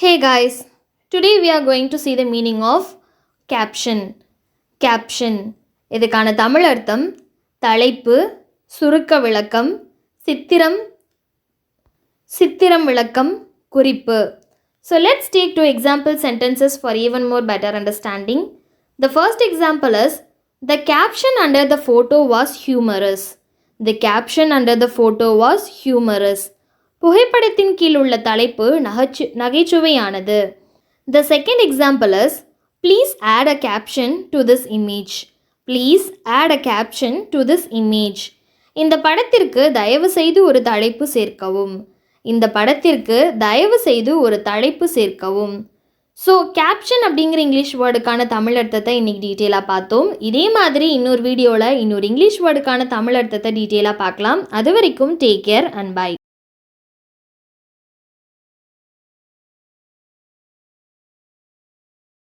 Hey guys, today we are going to see the meaning of caption. Caption இதுக்கான தமிழ் அர்த்தம் தலைப்பு, சுருக்க விளக்கம், சித்திரம் விளக்கம், குறிப்பு. So let's take two example sentences for even more better understanding. The first example is, the caption under the photo was humorous. The caption under the photo was humorous. புகைப்படத்தின் கீழ் உள்ள தலைப்பு நகைச்சுவையானது. The second example is, please add a caption to this image. Please add a caption to this image. இந்த படத்திற்கு தயவு செய்து ஒரு தலைப்பு சேர்க்கவும். இந்த படத்திற்கு தயவு செய்து ஒரு தலைப்பு சேர்க்கவும். ஸோ கேப்ஷன் அப்படிங்கிற இங்கிலீஷ் வேர்டுக்கான தமிழ் அர்த்தத்தை இன்றைக்கி டீட்டெயிலாக பார்த்தோம். இதே மாதிரி இன்னொரு வீடியோவில் இன்னொரு இங்கிலீஷ் வேர்டுக்கான தமிழ் அர்த்தத்தை டீட்டெயிலாக பார்க்கலாம். அது வரைக்கும் டேக் கேர் அண்ட் பை.